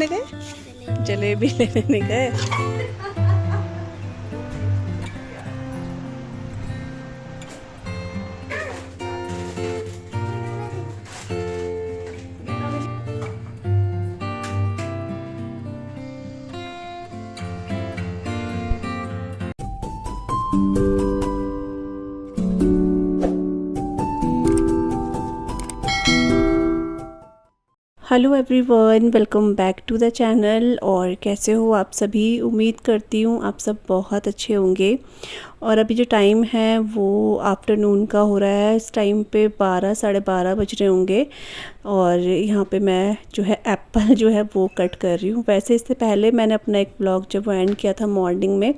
लेने गए? जलेबी लेने गए। Hello everyone, welcome back to the channel. और कैसे हो आप सभी? उम्मीद करती हूँ आप सब बहुत अच्छे होंगे। और अभी जो टाइम है वो आफ्टरनून का हो रहा है। इस टाइम पे 12 साढ़े 12 बज रहे होंगे। और यहाँ पे मैं जो है एप्पल जो है वो कट कर रही हूँ। वैसे इससे पहले मैंने अपना एक व्लॉग जब वो एंड किया था मॉर्निंग में,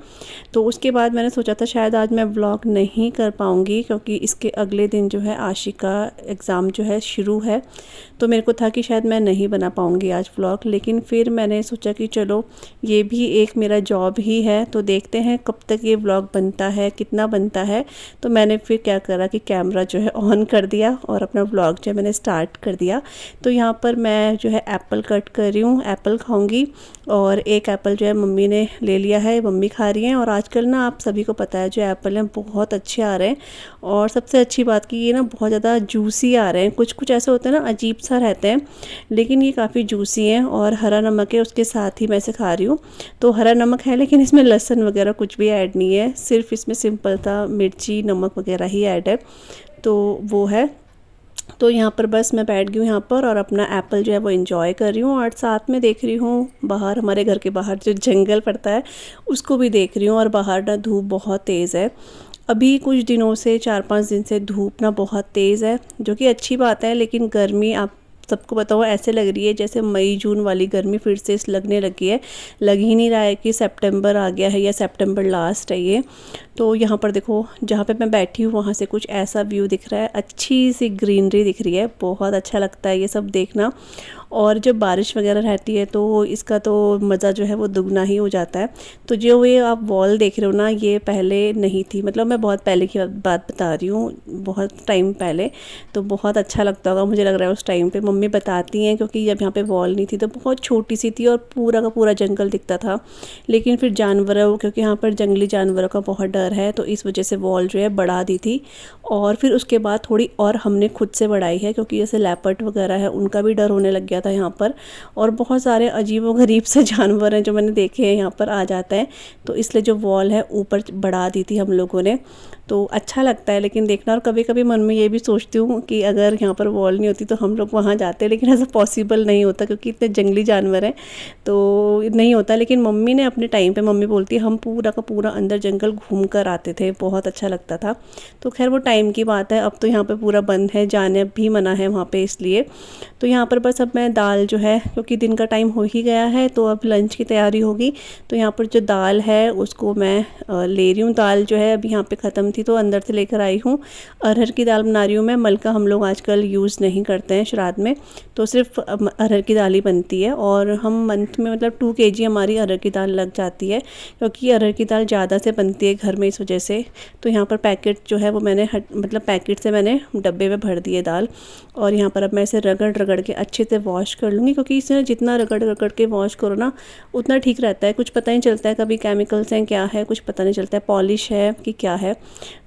तो उसके बाद मैंने सोचा था शायद आज मैं व्लॉग नहीं कर पाऊँगी, क्योंकि इसके अगले दिन जो है आशिक का एग्ज़ाम जो है शुरू है। तो मेरे को था कि शायद मैं नहीं बना पाऊँगी आज व्लॉग। लेकिन फिर मैंने सोचा कि चलो ये भी एक मेरा जॉब ही है, तो देखते हैं कब तक ये व्लॉग बनता है, कितना बनता है। तो मैंने फिर क्या करा कि कैमरा जो है ऑन कर दिया और अपना व्लॉग जो है मैंने स्टार्ट कर दिया। तो यहाँ पर मैं जो है एप्पल कट कर रही हूँ, एप्पल खाऊंगी। और एक एप्पल जो है मम्मी ने ले लिया है, मम्मी खा रही हैं। और आजकल ना आप सभी को पता है जो एप्पल हैं बहुत अच्छे आ रहे हैं। और सबसे अच्छी बात कि ये ना बहुत ज़्यादा जूसी आ रहे हैं। कुछ कुछ ऐसे होते हैं ना, अजीब सा रहते हैं, लेकिन ये काफ़ी जूसी हैं। और हरा नमक है उसके साथ ही मैं इसे खा रही हूँ। तो हरा नमक है, लेकिन इसमें लहसुन वगैरह कुछ भी ऐड नहीं है, सिर्फ इसमें सिंपल सा मिर्ची नमक वगैरह ही ऐड है, तो वो है। तो यहाँ पर बस मैं बैठ गई हूँ यहाँ पर और अपना एप्पल जो है वो एंजॉय कर रही हूँ। और साथ में देख रही हूँ बाहर, हमारे घर के बाहर जो जंगल पड़ता है उसको भी देख रही हूँ। और बाहर ना धूप बहुत तेज़ है। अभी कुछ दिनों से 4-5 दिन से धूप ना बहुत तेज़ है, जो कि अच्छी बात है। लेकिन गर्मी आप सबको बताओ ऐसे लग रही है जैसे मई जून वाली गर्मी फिर से लगने लगी है। लग ही नहीं रहा है कि सितंबर आ गया है या सितंबर लास्ट है ये। तो यहाँ पर देखो, जहाँ पे मैं बैठी हूँ वहाँ से कुछ ऐसा व्यू दिख रहा है, अच्छी सी ग्रीनरी दिख रही है, बहुत अच्छा लगता है ये सब देखना। और जब बारिश वगैरह रहती है तो इसका तो मज़ा जो है वो दुगना ही हो जाता है। तो जो ये आप वॉल देख रहे हो ना, ये पहले नहीं थी, मतलब मैं बहुत पहले की बात बता रही हूँ, बहुत टाइम पहले। तो बहुत अच्छा लगता होगा मुझे लग रहा है उस टाइम पे, मम्मी बताती हैं, क्योंकि जब यहाँ पे वॉल नहीं थी तो बहुत छोटी सी थी और पूरा का पूरा जंगल दिखता था। लेकिन फिर जानवरों, क्योंकि यहाँ पर जंगली जानवरों का बहुत डर है, तो इस वजह से वॉल जो है बढ़ा दी थी। और फिर उसके बाद थोड़ी और हमने खुद से बढ़ाई है, क्योंकि जैसे लेपर्ड वगैरह है उनका भी डर होने लग गया था यहाँ पर। और बहुत सारे अजीब व गरीब से जानवर हैं जो मैंने देखे हैं यहाँ पर आ जाते हैं। तो इसलिए जो वॉल है ऊपर बढ़ा दी थी हम लोगों ने। तो अच्छा लगता है लेकिन देखना। और कभी कभी मन में ये भी सोचती हूँ कि अगर यहाँ पर वॉल नहीं होती तो हम लोग वहाँ जाते, लेकिन ऐसा पॉसिबल नहीं होता क्योंकि इतने जंगली जानवर हैं, तो नहीं होता। लेकिन मम्मी ने अपने टाइम पे, मम्मी बोलती है हम पूरा का पूरा अंदर जंगल घूम कर आते थे, बहुत अच्छा लगता था। तो खैर वो टाइम की बात है, अब तो यहाँ पे पूरा बंद है, जाने भी मना है वहाँ पे, इसलिए। तो यहाँ पर बस अब मैं दाल जो है, क्योंकि दिन का टाइम हो ही गया है तो अब लंच की तैयारी होगी। तो यहाँ पर जो दाल है उसको मैं ले रही हूँ। दाल जो है अभी यहाँ पे ख़त्म थी तो अंदर से लेकर आई हूँ। अरहर की दाल बना रही हूँ मैं। मलका हम लोग आजकल यूज़ नहीं करते हैं श्राद्ध में, तो सिर्फ अरहर की दाल ही बनती है। और हम मंथ में मतलब 2 kg हमारी अरहर की दाल लग जाती है, क्योंकि अरहर की दाल ज़्यादा से बनती है घर में, इस वजह से। तो यहाँ पर पैकेट जो है वो मैंने मतलब पैकेट से मैंने डब्बे में भर दिए दाल। और यहाँ पर अब मैं इसे रगड़ रगड़ के अच्छे से वॉश कर लूँगी, क्योंकि इसे जितना रगड़ रगड़ के वॉश करो ना उतना ठीक रहता है। कुछ पता नहीं चलता है कभी केमिकल्स हैं क्या है, कुछ पता नहीं चलता है, पॉलिश है कि क्या है।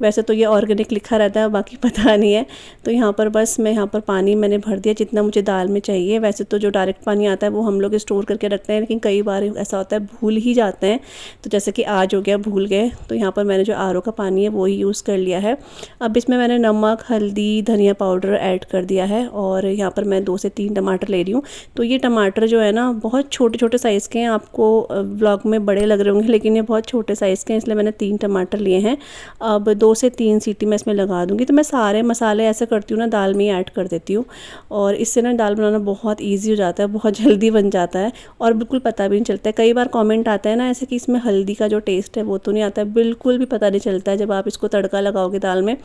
वैसे तो ये ऑर्गेनिक लिखा रहता है, बाकी पता नहीं है। तो यहाँ पर बस मैं यहाँ पर पानी मैंने भर दिया जितना मुझे दाल में चाहिए। वैसे तो जो डायरेक्ट पानी आता है वो हम लोग स्टोर करके रखते हैं, लेकिन कई बार ऐसा होता है भूल ही जाते हैं। तो जैसे कि आज हो गया, भूल गए। तो यहाँ पर मैंने जो आरओ का पानी है वो ही यूज़ कर लिया है। अब इसमें मैंने नमक, हल्दी, धनिया पाउडर ऐड कर दिया है। और यहाँ पर मैं 2 से 3 टमाटर ले रही हूँ। तो ये टमाटर जो है ना बहुत छोटे छोटे साइज़ के हैं, आपको व्लॉग में बड़े लग रहे होंगे लेकिन ये बहुत छोटे साइज़ के हैं, इसलिए मैंने 3 टमाटर लिए हैं। अब 2 से 3 सीटी मैं इसमें लगा दूँगी। तो मैं सारे मसाले ऐसे करती हूँ ना, दाल में ही ऐड कर देती हूँ। और इससे ना दाल बनाना बहुत ईजी हो जाता है, बहुत जल्दी बन जाता है और बिल्कुल पता भी नहीं चलता है। कई बार कमेंट आता है ना ऐसे कि इसमें हल्दी का जो टेस्ट है वो तो नहीं आता है, बिल्कुल भी पता नहीं चलता है। जब आप इसको तड़का लगाओगे दाल में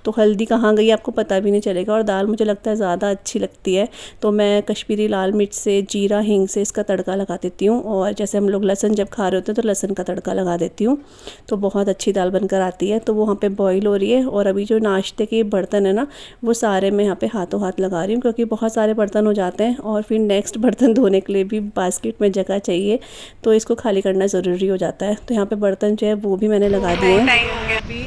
तो हल्दी कहाँ गई आपको पता भी नहीं चलेगा। और दाल मुझे लगता है ज़्यादा अच्छी लगती है, तो मैं कश्मीरी लाल मिर्च से, जीरा, हींग से इसका तड़का लगा देती हूँ। और जैसे हम लोग लहसुन जब खा रहे होते हैं तो लहसुन का तड़का लगा देती हूँ, तो बहुत अच्छी दाल बनकर आती है। तो वो वहाँ पे बॉईल हो रही है। और अभी जो नाश्ते के बर्तन है ना, वो सारे मैं यहाँ पे हाथों हाथ लगा रही हूँ, क्योंकि बहुत सारे बर्तन हो जाते हैं और फिर नेक्स्ट बर्तन धोने के लिए भी बास्केट में जगह चाहिए, तो इसको खाली करना ज़रूरी हो जाता है। तो यहाँ पे बर्तन जो है वो भी मैंने लगा दिए हैं। टाइम हो गया, अभी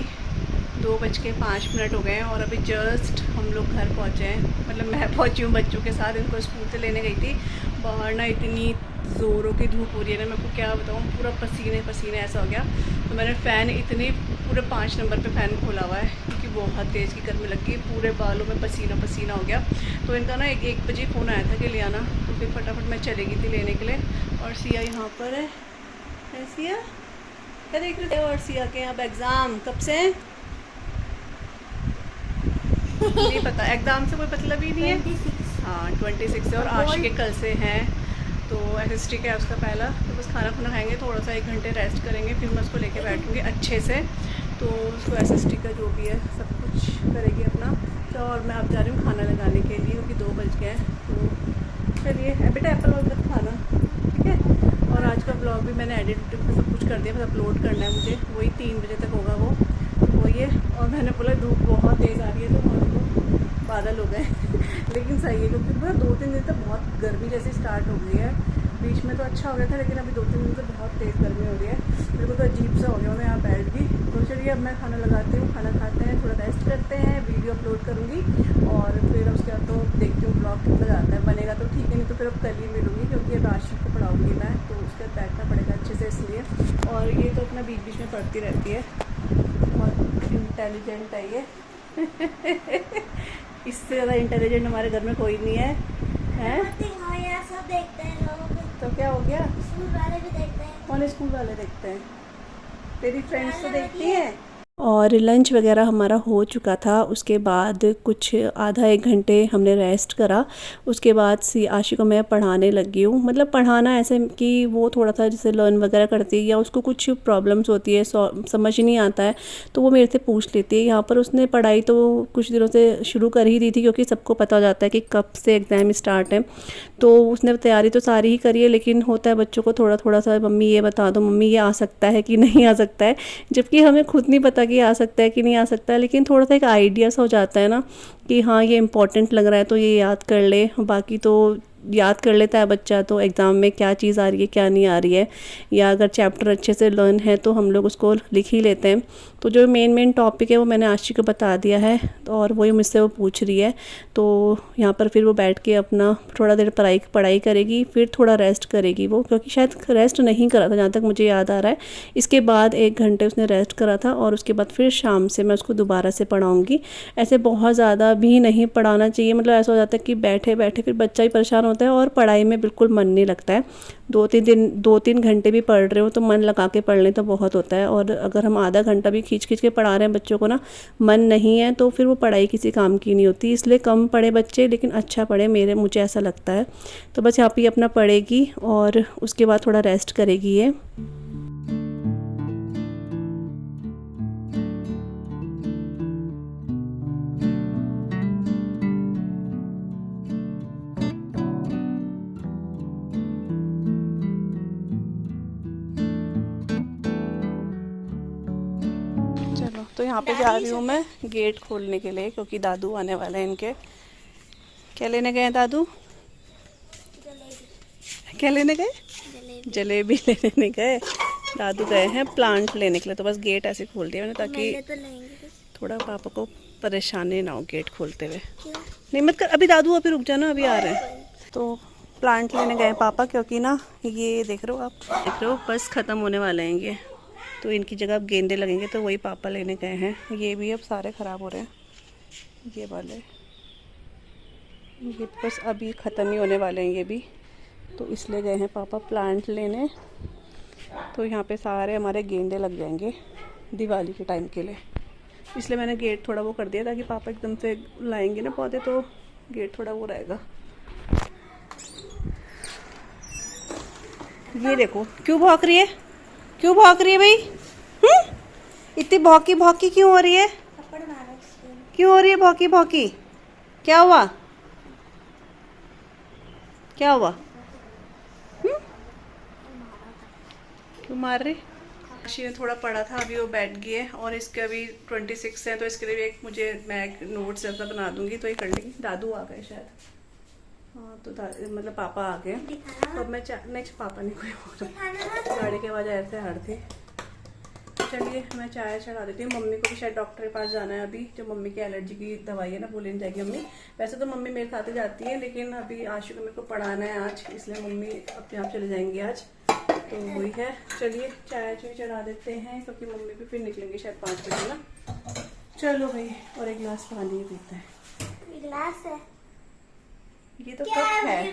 2:05 हो गए हैं और अभी जस्ट हम लोग घर पहुँचे हैं। मतलब मैं पहुँची हूँ बच्चों के साथ, इनको स्कूल से लेने गई थी। बाहर ना इतनी ज़ोरों की धूप हो रही है ना, मैं आपको क्या बताऊँ, पूरा पसीने पसीने ऐसा हो गया। तो मैंने फ़ैन इतनी पूरे 5 नंबर पे फ़ैन खोला हुआ है, क्योंकि बहुत तेज़ की गर्मी लगी, पूरे बालों में पसीना पसीना हो गया। तो इनका ना 1 बजे फ़ोन आया था कि ले आना, तो फिर फटाफट मैं चली गई थी लेने के लिए। और सिया यहाँ पर है सिया, क्या देख रहे थे? और सिया के अब एग्ज़ाम कब से हैं? नहीं पता, एग्ज़ाम से कोई मतलब ही नहीं है। 26। हाँ 26 है और आशी के कल से हैं। तो SST का है उसका पहला। तो बस खाना खुना खाएंगे, थोड़ा सा 1 घंटे रेस्ट करेंगे, फिर मैं उसको लेके बैठूँगी अच्छे से। तो उसको SST का जो भी है सब कुछ करेगी अपना। तो और मैं अब जा रही हूँ खाना लगाने के लिए, क्योंकि 2 बज गए हैं। तो चलिए बेटा एप्पल और मत खाना, ठीक है। और आज का ब्लॉग भी मैंने एडिट सब कुछ कर दिया, बस अपलोड करना है मुझे, वही 3 बजे तक होगा वो ये। और मैंने बोला धूप बहुत तेज़ आ रही है, तो बादल हो गए लेकिन सही है, क्योंकि ना 2-3 दिन तक बहुत गर्मी जैसी स्टार्ट हो गई है। बीच में तो अच्छा हो गया था, लेकिन अभी 2-3 दिन से बहुत तेज़ गर्मी हो रही है। मेरे को तो अजीब सा हो गया, मैं यहाँ बैठ गई। तो चलिए अब मैं खाना लगाती हूँ, खाना खाते हैं, थोड़ा रेस्ट करते हैं, वीडियो अपलोड करूँगी और फिर उसके बाद तो देखती हूँ ब्लॉग कितना जाता है। बनेगा तो ठीक है, नहीं तो फिर अब कल ही मिलूँगी, क्योंकि अब आशी को पढ़ाऊँगी मैं, तो उसके बाद बैठना पड़ेगा अच्छे से इसलिए। और ये तो अपना बीच बीच में पढ़ती रहती है, बहुत इंटेलिजेंट है ये इससे ज़्यादा इंटेलिजेंट हमारे घर में कोई नहीं है, हैं? सब देखते हैं लोग। तो क्या हो गया? स्कूल वाले भी देखते हैं। कौन स्कूल वाले देखते हैं? तेरी फ्रेंड्स तो देखती हैं। और लंच वगैरह हमारा हो चुका था। उसके बाद कुछ आधा 1 घंटे हमने रेस्ट करा। उसके बाद आशी को मैं पढ़ाने लगी हूँ। मतलब पढ़ाना ऐसे कि वो थोड़ा सा जैसे लर्न वगैरह करती है, या उसको कुछ प्रॉब्लम्स होती है, समझ ही नहीं आता है, तो वो मेरे से पूछ लेती है। यहाँ पर उसने पढ़ाई तो कुछ दिनों से शुरू कर ही दी थी, क्योंकि सबको पता हो जाता है कि कब से एग्ज़ाम स्टार्ट है। तो उसने तैयारी तो सारी ही करी है, लेकिन होता है बच्चों को थोड़ा थोड़ा सा, मम्मी ये बता दो, मम्मी ये आ सकता है कि नहीं आ सकता है, जबकि हमें खुद नहीं पता कि आ सकता है कि नहीं आ सकता है। लेकिन थोड़ा सा एक आइडिया सा हो जाता है ना, कि हाँ ये इम्पोर्टेंट लग रहा है तो ये याद कर ले। बाकी तो याद कर लेता है बच्चा, तो एग्ज़ाम में क्या चीज़ आ रही है क्या नहीं आ रही है, या अगर चैप्टर अच्छे से लर्न है तो हम लोग उसको लिख ही लेते हैं। तो जो मेन टॉपिक है वो मैंने आशी को बता दिया है, और वही मुझसे वो पूछ रही है। तो यहाँ पर फिर वो बैठ के अपना थोड़ा देर पढ़ाई करेगी, फिर थोड़ा रेस्ट करेगी वो, क्योंकि शायद रेस्ट नहीं करा था जहाँ तक मुझे याद आ रहा है। इसके बाद 1 घंटे उसने रेस्ट करा था, और उसके बाद फिर शाम से मैं उसको दोबारा से पढ़ाऊँगी। ऐसे बहुत ज़्यादा भी नहीं पढ़ाना चाहिए, मतलब ऐसा हो जाता है कि बैठे बैठे फिर बच्चा ही परेशान होता है और पढ़ाई में बिल्कुल मन नहीं लगता है। 2-3 घंटे भी पढ़ रहे हो तो मन लगा के पढ़ लें तो बहुत होता है। और अगर हम आधा घंटा भी खींच खींच के पढ़ा रहे हैं बच्चों को ना, मन नहीं है, तो फिर वो पढ़ाई किसी काम की नहीं होती। इसलिए कम पढ़े बच्चे, लेकिन अच्छा पढ़े, मुझे ऐसा लगता है। तो बस यहाँ पे अपना पढ़ेगी और उसके बाद थोड़ा रेस्ट करेगी ये। चलो तो यहाँ पे जा रही हूँ मैं गेट खोलने के लिए, क्योंकि दादू आने वाले हैं इनके। क्या लेने गए हैं दादू? क्या लेने गए? जलेबी लेने नहीं गए, दादू गए हैं प्लांट लेने के लिए। तो बस गेट ऐसे खोल दिया मैंने, ताकि थोड़ा पापा को परेशानी ना हो गेट खोलते हुए। नहीं मत कर अभी दादू, अभी रुक जाना, अभी आ रहे हैं। तो प्लांट लेने गए पापा, क्योंकि ना ये देख रहे हो आप, देख रहे हो बस ख़त्म होने वाले हैं ये, तो इनकी जगह अब गेंदे लगेंगे, तो वही पापा लेने गए हैं। ये भी अब सारे ख़राब हो रहे हैं, ये वाले, ये बस अभी ख़त्म ही होने वाले हैं ये भी, तो इसलिए गए हैं पापा प्लांट लेने। तो यहाँ पे सारे हमारे गेंदे लग जाएंगे दिवाली के टाइम के लिए, इसलिए मैंने गेट थोड़ा वो कर दिया, ताकि पापा एकदम से लाएंगे ना पौधे, तो गेट थोड़ा वो रहेगा। ये देखो क्यों भौंक रही है, क्यों भौंक रही है भाई? इतनी भौंकी भौंकी क्यों हो रही है? क्यों हो रही है भौंकी भौंकी? क्या हुआ, क्या हुआ? क्यों मार रही? आशी ने थोड़ा पढ़ा था, अभी वो बैठ गई है और इसके अभी 26 है, तो इसके लिए भी एक मैं एक नोट्स ऐसा बना दूंगी तो ये कर लेंगी। दादू आ गए शायद, हाँ तो मतलब पापा आ गए। तो अब मैं नहीं, पापा नहीं कोई बोल, गाड़ी की आवाज़ ऐसे हर थी। चलिए मैं चाय चढ़ा देती हूँ। मम्मी को भी शायद डॉक्टर के पास जाना है अभी, जो मम्मी की एलर्जी की दवाई है ना वो लेने जाएगी मम्मी। वैसे तो मम्मी मेरे साथ ही जाती है, लेकिन अभी आशु को मेरे को पढ़ाना है आज, इसलिए मम्मी अपने आप चले जाएंगी आज, तो वही है। चलिए चाय चढ़ा देते हैं, क्योंकि मम्मी भी फिर निकलेंगे शायद 5 बजे ना। चलो भाई, और एक गिलास पानी पीते हैं। गिलास है, ये तो कप है,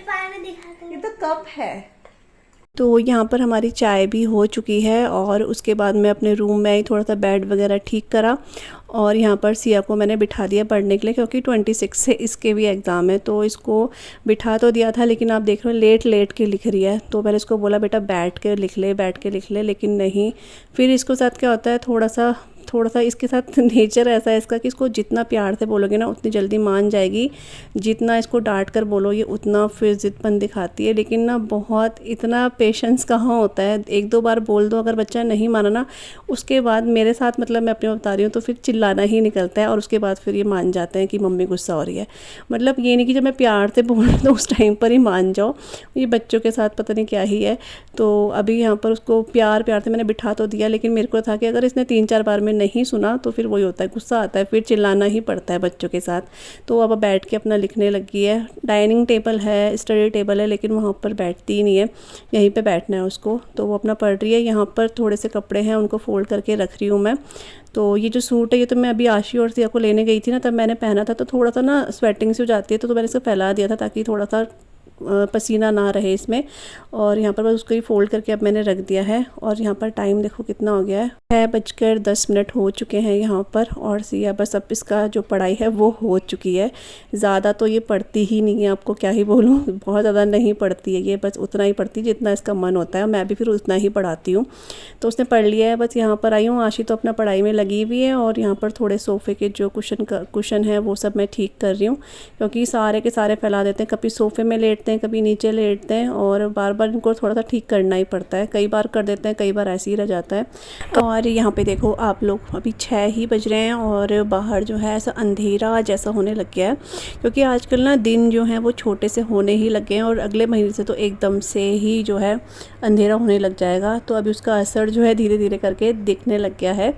ये तो कप है। तो यहाँ पर हमारी चाय भी हो चुकी है और उसके बाद मैं अपने रूम में आई, थोड़ा सा बेड वगैरह ठीक करा और यहाँ पर सिया को मैंने बिठा दिया पढ़ने के लिए, क्योंकि 26 से इसके भी एग्ज़ाम है। तो इसको बिठा तो दिया था, लेकिन आप देख रहे हो लेट के लिख रही है। तो मैंने इसको बोला बेटा बैठ के लिख ले, लेकिन नहीं। फिर इसको साथ क्या होता है, थोड़ा सा इसके साथ नेचर ऐसा है इसका कि इसको जितना प्यार से बोलोगे ना उतनी जल्दी मान जाएगी, जितना इसको डांट कर बोलोगे उतना फिर ज़िद्दपन दिखाती है। लेकिन ना बहुत इतना पेशेंस कहाँ होता है, 1-2 बार बोल दो, अगर बच्चा नहीं माना ना उसके बाद मेरे साथ, मतलब मैं अपने बता रही हूँ, तो फिर चिल्लाना ही निकलता है और उसके बाद फिर ये मान जाते हैं कि मम्मी गुस्सा हो रही है। मतलब ये नहीं कि जब मैं प्यार से बोल तो उस टाइम पर ही मान जाओ, ये बच्चों के साथ पता नहीं क्या ही है। तो अभी यहाँ पर उसको प्यार से मैंने बिठा तो दिया, लेकिन मेरे को था कि अगर इसने 3-4 बार में नहीं सुना तो फिर वही होता है, गुस्सा आता है, फिर चिल्लाना ही पड़ता है बच्चों के साथ। तो अब बैठ के अपना लिखने लगी है। डाइनिंग टेबल है, स्टडी टेबल है, लेकिन वहाँ पर बैठती ही नहीं है, यहीं पे बैठना है उसको। तो वो अपना पढ़ रही है। यहाँ पर थोड़े से कपड़े हैं, उनको फोल्ड करके रख रही हूँ मैं। तो ये जो सूट है ये तो मैं अभी आशी और सिया को लेने गई थी ना, तब मैंने पहना था, तो थोड़ा सा ना स्वेटिंग सी हो जाती है, तो मैंने इसको फैला दिया था ताकि थोड़ा सा पसीना ना रहे इसमें। और यहाँ पर बस उसको ही फोल्ड करके अब मैंने रख दिया है। और यहाँ पर टाइम देखो कितना हो गया है, 6:10 हो चुके हैं यहाँ पर। और सिया बस अब इसका जो पढ़ाई है वो हो चुकी है। ज़्यादा तो ये पढ़ती ही नहीं है, आपको क्या ही बोलूँ, बहुत ज़्यादा नहीं पढ़ती है ये, बस उतना ही पढ़ती है जितना इसका मन होता है। मैं भी फिर उतना ही पढ़ाती हूँ। तो उसने पढ़ लिया है, बस यहाँ पर आई हूँ। आशी तो अपना पढ़ाई में लगी हुई है और यहाँ पर थोड़े सोफ़े के जो कुशन है वो सब मैं ठीक कर रही हूँ, क्योंकि सारे के सारे फैला देते हैं। कभी सोफ़े में लेटते हैं, कभी नीचे लेटते हैं, और बार बार इनको थोड़ा सा ठीक करना ही पड़ता है। कई बार कर देते हैं, कई बार ऐसे ही रह जाता है। और यहाँ पे देखो आप लोग, अभी 6 ही बज रहे हैं और बाहर जो है ऐसा अंधेरा जैसा होने लग गया है, क्योंकि आजकल ना दिन जो है वो छोटे से होने ही लग गए हैं और अगले महीने से तो एकदम से ही जो है अंधेरा होने लग जाएगा। तो अभी उसका असर जो है धीरे धीरे करके दिखने लग गया है।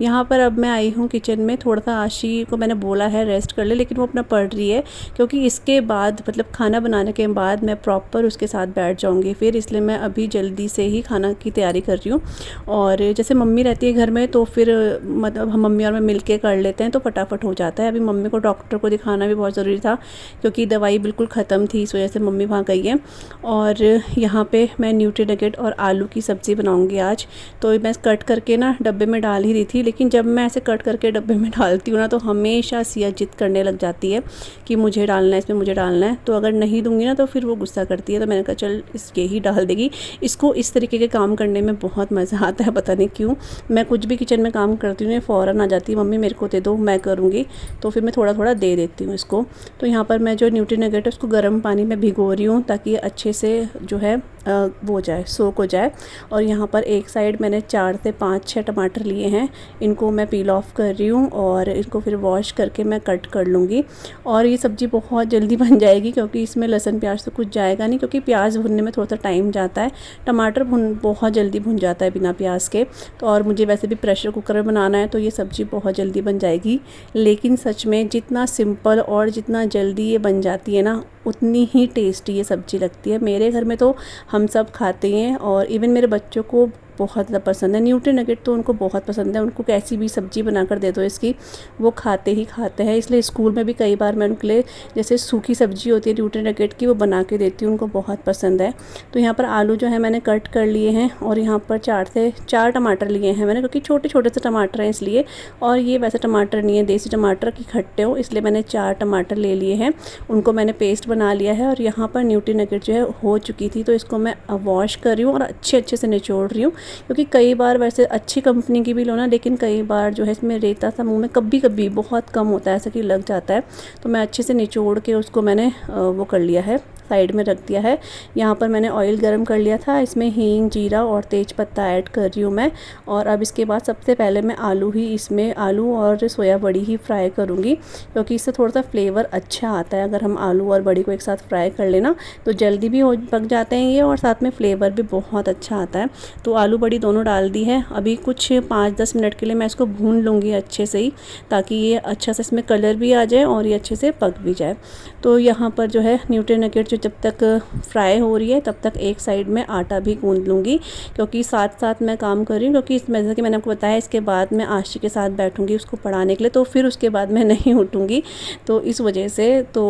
यहाँ पर अब मैं आई हूँ किचन में। थोड़ा सा आशी को मैंने बोला है रेस्ट कर ले, लेकिन वो अपना पढ़ रही है, क्योंकि इसके बाद मतलब खाना बनाने के बाद मैं प्रॉपर उसके साथ बैठ जाऊंगी फिर, इसलिए मैं अभी जल्दी से ही खाना की तैयारी कर रही हूँ। और जैसे मम्मी रहती है घर में तो फिर मतलब हम मम्मी और मैं मिलके कर लेते हैं तो फटाफट हो जाता है। अभी मम्मी को डॉक्टर को दिखाना भी बहुत ज़रूरी था, क्योंकि दवाई बिल्कुल ख़त्म थी, इस वजह से मम्मी वहाँ गई है। और यहाँ पे मैं न्यूट्री नगेट और आलू की सब्ज़ी बनाऊँगी आज। तो मैं कट करके ना डब्बे में डाल ही रही थी, लेकिन जब मैं ऐसे कट करके डब्बे में डालती हूँ ना तो हमेशा सिया जिद करने लग जाती है कि मुझे डालना है, इसमें मुझे डालना है। तो अगर नहीं दूँगी ना तो फिर वो गुस्सा करती है। तो मैंने कहा चल इसके ही डाल देगी। इसको इस तरीके के काम करने में बहुत मज़ा आता है, पता नहीं क्यों। मैं कुछ भी किचन में काम करती हूँ फ़ौरन आ जाती है, मम्मी मेरे को दे दो मैं करूँगी। तो फिर मैं थोड़ा थोड़ा दे देती हूँ इसको। तो यहाँ पर मैं जो न्यूट्री नगेट है उसको गर्म पानी में भिगो रही हूँ, ताकि अच्छे से जो है वो हो जाए, सोक हो जाए। और यहाँ पर एक साइड मैंने 4 से 5-6 टमाटर लिए हैं, इनको मैं पील ऑफ कर रही हूँ और इनको फिर वॉश करके मैं कट कर लूँगी। और ये सब्ज़ी बहुत जल्दी बन जाएगी, क्योंकि इसमें लहसुन प्याज तो कुछ जाएगा नहीं, क्योंकि प्याज भुनने में थोड़ा सा टाइम जाता है, टमाटर बहुत जल्दी भुन जाता है बिना प्याज के। तो और मुझे वैसे भी प्रेशर कुकर में बनाना है, तो ये सब्ज़ी बहुत जल्दी बन जाएगी। लेकिन सच में जितना सिंपल और जितना जल्दी ये बन जाती है ना, उतनी ही टेस्टी ये सब्ज़ी लगती है। मेरे घर में तो हम सब खाते हैं और इवन मेरे बच्चों को बहुत ज़्यादा पसंद है। न्यूट्री नगेट तो उनको बहुत पसंद है, उनको कैसी भी सब्ज़ी बनाकर दे दो इसकी, वो खाते ही खाते हैं। इसलिए स्कूल में भी कई बार मैं उनके लिए जैसे सूखी सब्ज़ी होती है न्यूट्री नगेट की, वो बना के देती हूँ, उनको बहुत पसंद है। तो यहाँ पर आलू जो है मैंने कट कर लिए हैं और यहाँ पर 4 से 4 टमाटर लिए हैं मैंने, क्योंकि छोटे छोटे से टमाटर हैं इसलिए। और ये वैसे टमाटर नहीं है, देसी टमाटर की खट्टे हो, इसलिए मैंने 4 टमाटर ले लिए हैं, उनको मैंने पेस्ट बना लिया है। और यहाँ पर न्यूट्री नगेट जो है हो चुकी थी, तो इसको मैं वॉश कर रही हूँ और अच्छे से निचोड़ रही हूँ, क्योंकि कई बार वैसे अच्छी कंपनी की भी लो ना, लेकिन कई बार जो है इसमें रेता सा मुँह में कभी कभी बहुत कम होता है, ऐसा कि लग जाता है। तो मैं अच्छे से निचोड़ के उसको मैंने वो कर लिया है, साइड में रख दिया है। यहाँ पर मैंने ऑयल गरम कर लिया था, इसमें हींग, जीरा और तेज पत्ता ऐड कर रही हूँ मैं। और अब इसके बाद सबसे पहले मैं आलू और सोया बड़ी ही फ्राई करूँगी, क्योंकि इससे थोड़ा सा फ्लेवर अच्छा आता है। अगर हम आलू और बड़ी को एक साथ फ्राई कर लेना तो जल्दी भी पक जाते हैं ये, और साथ में फ्लेवर भी बहुत अच्छा आता है। तो आलू बड़ी दोनों डाल दी है। अभी कुछ 5-10 मिनट के लिए मैं इसको भून लूँगी अच्छे से ही, ताकि ये अच्छा से इसमें कलर भी आ जाए और ये अच्छे से पक भी जाए। तो यहाँ पर जो है न्यूट्री नगेट जो जब तक फ्राई हो रही है तब तक एक साइड में आटा भी गूंद लूँगी, क्योंकि साथ साथ मैं काम कर रही हूँ। क्योंकि इसमें जैसे कि मैंने आपको बताया, इसके बाद मैं आशी के साथ बैठूँगी उसको पढ़ाने के लिए, तो फिर उसके बाद मैं नहीं उठूँगी। तो इस वजह से तो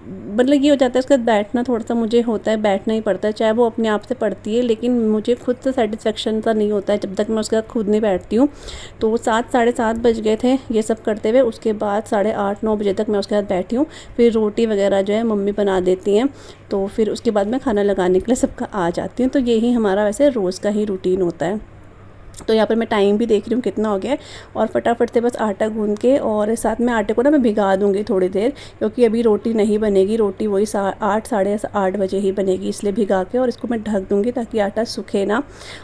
मतलब ये हो जाता है, उसके बाद बैठना थोड़ा सा मुझे होता है, बैठना ही पड़ता है। चाहे वो अपने आप से पढ़ती है, लेकिन मुझे खुद से सेटिस्फेक्शन सा नहीं होता है जब तक मैं उसके साथ खुद नहीं बैठती हूँ। तो 7 साढ़े 7 बज गए थे ये सब करते हुए। उसके बाद 8:30-9 बजे तक मैं उसके साथ बैठी हूँ। फिर रोटी वगैरह जो है मम्मी बना देती हैं, तो फिर उसके बाद मैं खाना लगाने के लिए सबका आ जाती हूँ। तो यही हमारा वैसे रोज़ का ही रूटीन होता है। तो यहाँ पर मैं टाइम भी देख रही हूँ कितना हो गया है, और फटाफट से बस आटा गूंद के, और साथ में आटे को ना मैं भिगा दूँगी थोड़ी देर, क्योंकि अभी रोटी नहीं बनेगी। रोटी वही 8 साढ़े 8 बजे ही बनेगी, इसलिए भिगा के और इसको मैं ढक दूँगी ताकि आटा सूखे ना।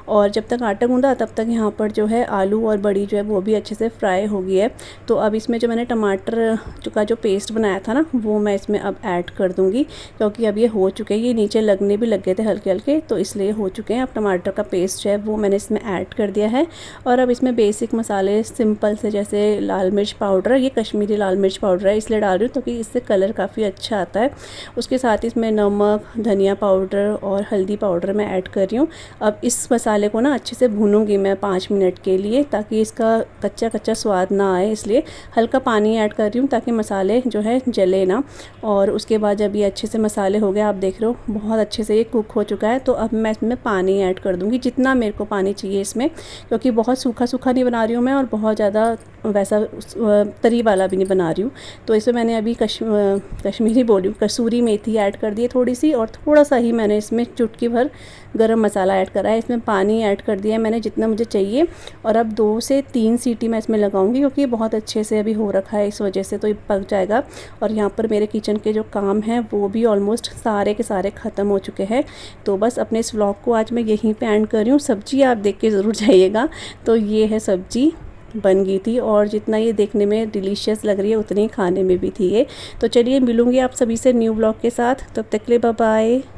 और जब तक आटा गूंदा तब तक यहाँ पर जो है आलू और बड़ी जो है वो भी अच्छे से फ्राई हो गई है। तो अब इसमें जो मैंने टमाटर का जो पेस्ट बनाया था ना, वो मैं इसमें अब ऐड कर दूँगी, क्योंकि अब ये हो चुके हैं। ये नीचे लगने भी लग गए थे हल्के हल्के, तो इसलिए हो चुके हैं। अब टमाटर का पेस्ट जो है वो मैंने इसमें ऐड कर दिया है। और अब इसमें बेसिक मसाले सिंपल से, जैसे लाल मिर्च पाउडर, ये कश्मीरी लाल मिर्च पाउडर है इसलिए डाल रही हूँ, क्योंकि इससे कलर काफ़ी अच्छा आता है। उसके साथ ही इसमें नमक, धनिया पाउडर और हल्दी पाउडर मैं ऐड कर रही हूँ। अब इस मसाले को ना अच्छे से भूनूंगी मैं 5 मिनट के लिए, ताकि इसका कच्चा कच्चा स्वाद ना आए, इसलिए हल्का पानी ऐड कर रही हूँ ताकि मसाले जो है जले ना। और उसके बाद जब ये अच्छे से मसाले हो गए, आप देख रहे हो बहुत अच्छे से ये कुक हो चुका है। तो अब मैं इसमें पानी ऐड कर दूँगी, जितना मेरे को पानी चाहिए इसमें, क्योंकि बहुत सूखा सूखा नहीं बना रही हूँ मैं, और बहुत ज़्यादा वैसा तरी वाला भी नहीं बना रही हूँ। तो इसमें मैंने अभी कश्मीरी बोली कसूरी मेथी ऐड कर दी है थोड़ी सी, और थोड़ा सा ही मैंने इसमें चुटकी भर गरम मसाला ऐड करा है। इसमें पानी ऐड कर दिया है मैंने जितना मुझे चाहिए। और अब 2 से 3 सीटी मैं इसमें लगाऊंगी, क्योंकि बहुत अच्छे से अभी हो रखा है, इस वजह से तो ये पक जाएगा। और यहाँ पर मेरे किचन के जो काम हैं वो भी ऑलमोस्ट सारे के सारे ख़त्म हो चुके हैं। तो बस अपने इस व्लॉग को आज मैं यहीं पे एंड कर रही हूँ। सब्ज़ी आप देख के ज़रूर जाइएगा। तो ये है सब्ज़ी बन गई थी, और जितना ये देखने में डिलीशियस लग रही है उतनी खाने में भी थी ये। तो चलिए मिलूँगी आप सभी से न्यू व्लॉग के साथ, तब तक के लिए बाय बाय।